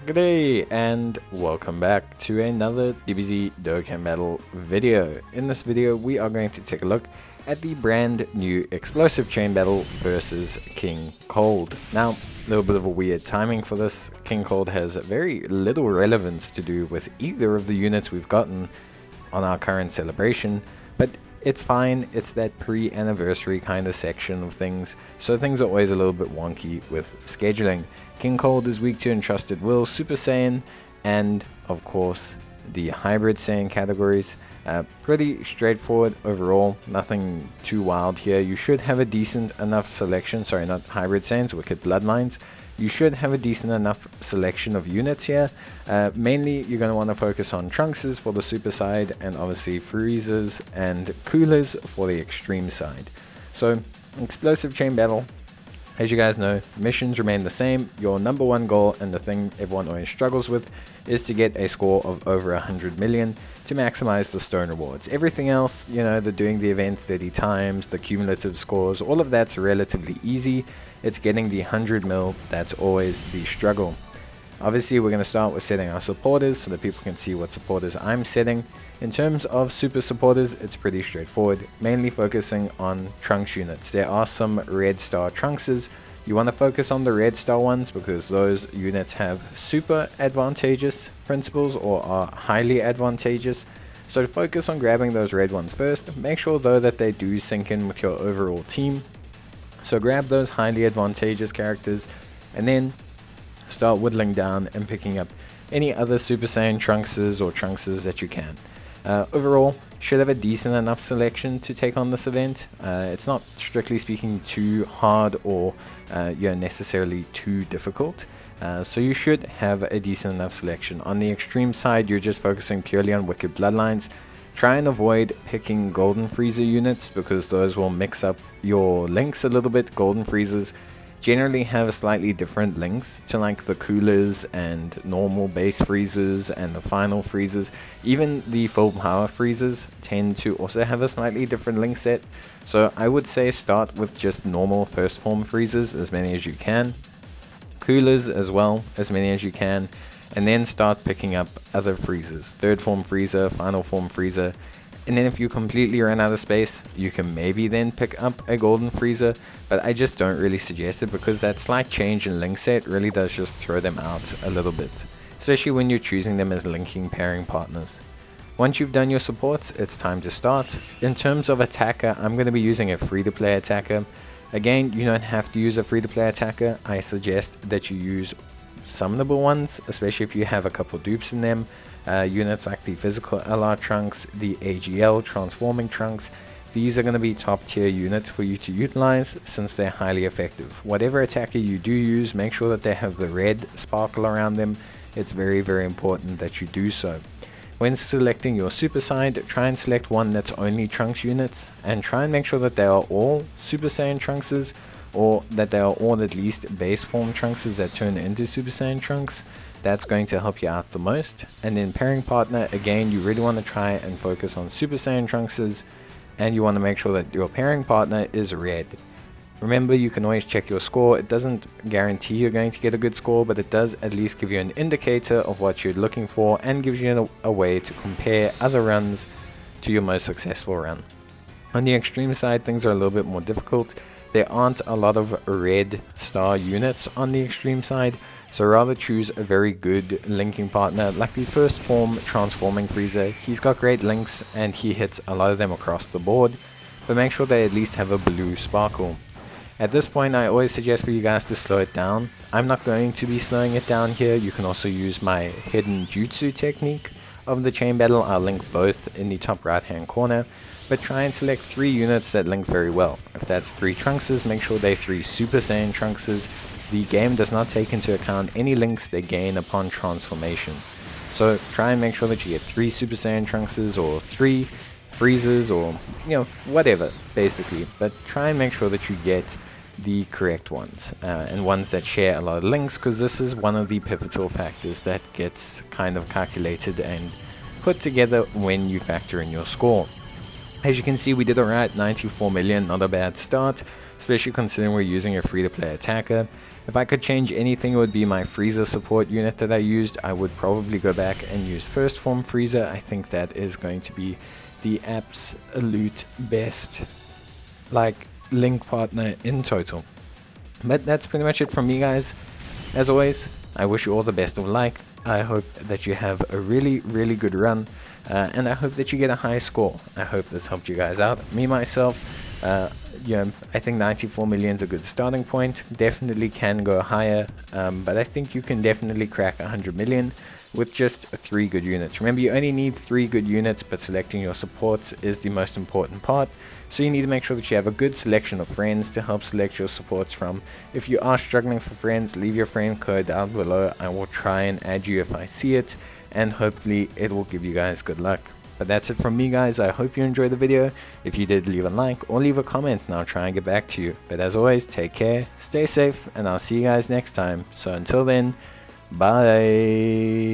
G'day and welcome back to another Dbz Dokkan battle video. In this video we are going to take a look at the brand new explosive chain battle versus King Cold. Now, a little bit of a weird timing for this. King Cold has very little relevance to do with either of the units we've gotten on our current celebration, but it's fine. It's that pre-anniversary kind of section of things, so things are always a little bit wonky with scheduling. King Cold is weak to Entrusted Will, Super Saiyan, and of course the Hybrid Saiyan categories. Pretty straightforward overall, nothing too wild here. You should have a decent enough selection, sorry, not Hybrid Saiyans, Wicked Bloodlines. You should have a decent enough selection of units here. Mainly, you're going to want to focus on Trunkses for the super side, and obviously Freezers and Coolers for the extreme side. So, explosive chain battle. As you guys know, missions remain the same. Your number one goal, and the thing everyone always struggles with, is to get a score of over 100 million to maximize the stone rewards. Everything else, you know, the doing the event 30 times, the cumulative scores, all of that's relatively easy. It's getting the 100 mil that's always the struggle. Obviously, we're going to start with setting our supporters so that people can see what supporters I'm setting. In terms of super supporters, it's pretty straightforward, mainly focusing on Trunks units. There are some red star Trunkses. You want to focus on the red star ones because those units have super advantageous principles or are highly advantageous. So focus on grabbing those red ones first. Make sure though that they do sync in with your overall team. So grab those highly advantageous characters and then start whittling down and picking up any other Super Saiyan Trunkses or Trunkses that you can. Overall, should have a decent enough selection to take on this event. It's not strictly speaking too hard or necessarily too difficult. So you should have a decent enough selection. On the extreme side, you're just focusing purely on Wicked Bloodlines. Try and avoid picking Golden Freezer units because those will mix up your links a little bit. Golden Freezers generally have slightly different links to like the Coolers and normal base Freezers and the final Freezers. Even the full power Freezers tend to also have a slightly different link set. So I would say start with just normal first form Freezers, as many as you can. Coolers as well, as many as you can. And then start picking up other Freezers. Third form Freezer, final form Freezer. And then if you completely run out of space, you can maybe then pick up a Golden Freezer. But I just don't really suggest it because that slight change in link set really does just throw them out a little bit. Especially when you're choosing them as linking pairing partners. Once you've done your supports, it's time to start. In terms of attacker, I'm going to be using a free-to-play attacker. Again, you don't have to use a free-to-play attacker. I suggest that you use summonable ones, especially if you have a couple dupes in them. Units like the physical LR Trunks, the AGL transforming Trunks, these are going to be top tier units for you to utilize since they're highly effective. Whatever attacker you do use, make sure that they have the red sparkle around them. It's very, very important that you do so. When selecting your super side, try and select one that's only Trunks units and try and make sure that they are all Super Saiyan Trunkses, or that they are all at least base form Trunkses that turn into Super Saiyan Trunks. That's going to help you out the most. And then pairing partner, again, you really want to try and focus on Super Saiyan Trunkses, and you want to make sure that your pairing partner is red. Remember, you can always check your score. It doesn't guarantee you're going to get a good score, but it does at least give you an indicator of what you're looking for and gives you a way to compare other runs to your most successful run. On the extreme side, things are a little bit more difficult. There aren't a lot of red star units on the extreme side, so rather choose a very good linking partner like the first form transforming Freezer. He's got great links and he hits a lot of them across the board, but make sure they at least have a blue sparkle. At this point, I always suggest for you guys to slow it down. I'm not going to be slowing it down here. You can also use my hidden jutsu technique of the chain battle. I'll link both in the top right hand corner. But try and select 3 units that link very well. If that's 3 Trunkses, make sure they're 3 Super Saiyan Trunkses. The game does not take into account any links they gain upon transformation. So try and make sure that you get 3 Super Saiyan Trunkses or 3 Freezers or, you know, whatever, basically. But try and make sure that you get the correct ones and ones that share a lot of links, because this is one of the pivotal factors that gets kind of calculated and put together when you factor in your score. As you can see, we did alright, 94 million, not a bad start, especially considering we're using a free-to-play attacker. If I could change anything, it would be my Freezer support unit that I used. I would probably go back and use First Form Freezer. I think that is going to be the absolute best, like, link partner in total. But that's pretty much it from me, guys. As always, I wish you all the best of luck. I hope that you have a really, really good run. And I hope that you get a high score. I hope this helped you guys out. Me, myself, I think 94 million is a good starting point. Definitely can go higher, but I think you can definitely crack 100 million with just 3 good units. Remember, you only need 3 good units, but selecting your supports is the most important part. So you need to make sure that you have a good selection of friends to help select your supports from. If you are struggling for friends, leave your friend code down below. I will try and add you if I see it, and hopefully it will give you guys good luck. But that's it from me, guys. I hope you enjoyed the video. If you did, leave a like or leave a comment and I'll try and get back to you. But as always, take care, stay safe, and I'll see you guys next time. So until then, bye.